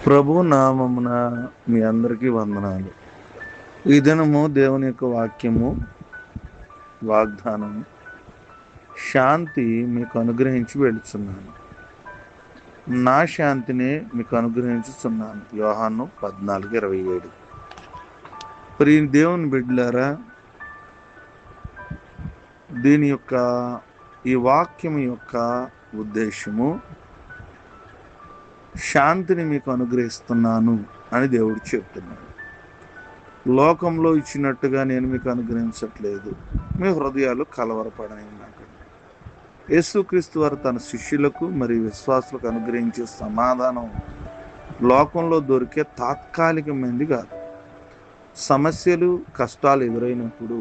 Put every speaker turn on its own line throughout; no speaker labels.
ప్రభు నామమున మీ అందరికీ వందనాలు. ఈ దినము దేవుని యొక్క వాక్యము, వాగ్దానము, శాంతి మీకు అనుగ్రహించి వెళుచున్నాను, నా శాంతిని మీకు అనుగ్రహించుచున్నాను. యోహాను 14:27. ప్రియ దేవుని బిడ్డలారా, ఈ వాక్యం యొక్క ఉద్దేశము శాంతిని మీకు అనుగ్రహిస్తున్నాను అని దేవుడు చెప్తున్నాడు. లోకంలో ఇచ్చినట్టుగా నేను మీకు అనుగ్రహించట్లేదు, మీ హృదయాలు కలవరపడనకండి. యేసుక్రీస్తు వారు తన శిష్యులకు మరియు విశ్వాసులకు అనుగ్రహించే సమాధానం లోకంలో దొరికే తాత్కాలికమైనది కాదు. సమస్యలు, కష్టాలు ఎదురైనప్పుడు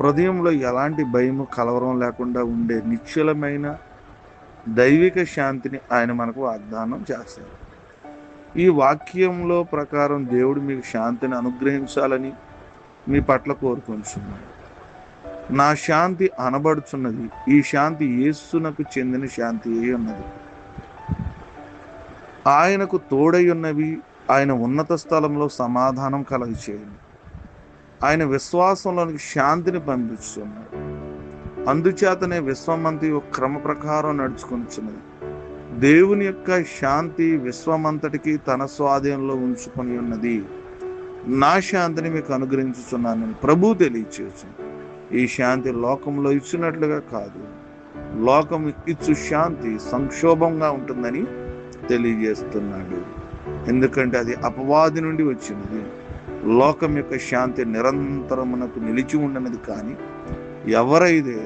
హృదయంలో ఎలాంటి భయము, కలవరం లేకుండా ఉండే నిశ్చలమైన దైవిక శాంతిని ఆయన మనకు వాగ్దానం చేస్తారు. ఈ వాక్యంలో ప్రకారం దేవుడు మీకు శాంతిని అనుగ్రహించాలని మీ పట్ల కోరుకుంటున్నాడు. నా శాంతి అనబడుచున్నది, ఈ శాంతి యేసునకు చెందిన శాంతి అయి ఉన్నది. ఆయనకు తోడై ఉన్నవి, ఆయన ఉన్నత స్థలంలో సమాధానం కలగచేయండి. ఆయన విశ్వాసంలోనికి శాంతిని పంపిస్తున్నాడు. అందుచేతనే విశ్వమంతయు క్రమ ప్రకారం నడుచుకొనిచున్నది. దేవుని యొక్క శాంతి విశ్వమంతటికి తన స్వాధీనంలో ఉంచుకొని ఉన్నది. నా శాంతిని మీకు అనుగ్రహించుచున్నానని ప్రభు తెలియచేయచ్చు. ఈ శాంతి లోకంలో ఇచ్చినట్లుగా కాదు. లోకం ఇచ్చు శాంతి సంక్షోభంగా ఉంటుందని తెలియజేస్తున్నాడు. ఎందుకంటే అది అపవాది నుండి వచ్చినది. లోకం యొక్క శాంతి నిరంతరమునకు నిలిచి ఉండనది. కానీ ఎవరైతే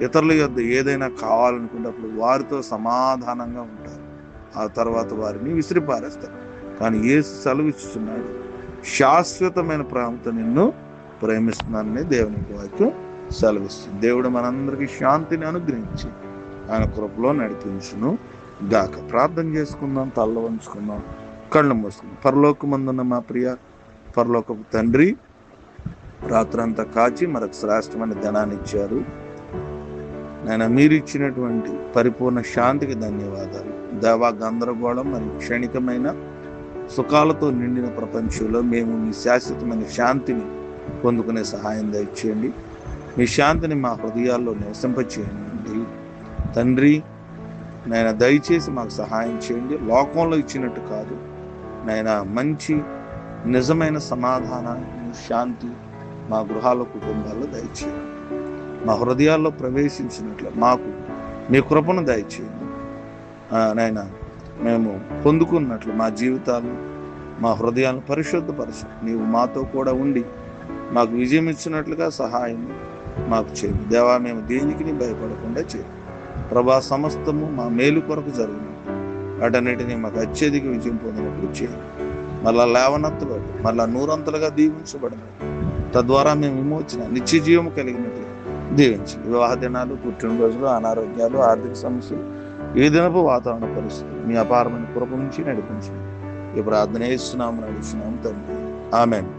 ఇతరుల యొద్ద ఏదైనా కావాలనుకుంటే అప్పుడు వారితో సమాధానంగా ఉంటారు, ఆ తర్వాత వారిని విసిరిపారేస్తారు. కానీ యేసు సెలవిస్తున్నాడు, శాశ్వతమైన ప్రేమతో నిన్ను ప్రేమిస్తున్నానని దేవుని వాక్యం సెలవిస్తుంది. దేవుడు మనందరికీ శాంతిని అనుగ్రహించి ఆయన కృపలో నడిపించును గాక. ప్రార్థన చేసుకుందాం, తల్ల వంచుకుందాం, కళ్ళు మూసుకుందాం. పరలోకమందున్న మా ప్రియ పరలోకపు తండ్రి, రాత్రంతా కాచి మరొక శ్రేష్టమైన ధనాన్ని ఇచ్చారు. నేను మీరు ఇచ్చినటువంటి పరిపూర్ణ శాంతికి ధన్యవాదాలు. దేవా, గందరగోళం మరియు క్షణికమైన సుఖాలతో నిండిన ప్రపంచంలో మేము మీ శాశ్వతమైన శాంతిని పొందుకునే సహాయం దయచేయండి. మీ శాంతిని మా హృదయాల్లో నివసింపచేయండి తండ్రి. నాయన దయచేసి మాకు సహాయం చేయండి. లోకంలో ఇచ్చినట్టు కాదు నాయన, మంచి నిజమైన సమాధానాన్ని, శాంతి మా గృహాల్లో, కుటుంబాల్లో దయచేయండి. మా హృదయాల్లో ప్రవేశించినట్లు మాకు మీ కృపను దయచేయండి నాయన. మేము పొందుకున్నట్లు మా జీవితాలను, మా హృదయాలను పరిశుద్ధపరచు. నీవు మాతో కూడా ఉండి మాకు విజయం ఇచ్చినట్లుగా సహాయం మాకు చేయండి. దేవా, మేము దేనికి భయపడకుండా చేయండి ప్రభా. సమస్తము మా మేలు కొరకు జరిగినట్టు వాటన్నిటినీ మాకు అత్యధిక విజయం పొందినప్పుడు చేయండి. మళ్ళా లేవనెత్తబడి మళ్ళా నూరంతలుగా దీవించబడినట్టు, తద్వారా మేము విమోచన, నిత్య జీవం కలిగినట్లు దీవించండి. వివాహ దినాలు, పుట్టినరోజులు, అనారోగ్యాలు, ఆర్థిక సమస్యలు, ఏ దినపు వాతావరణ పరిస్థితులు మీ అపారమైన కృప నుంచి నడిపించండి. ఈ ప్రార్థన చేస్తున్నాము, నడుస్తున్నాము తండ్రి. ఆమేన్.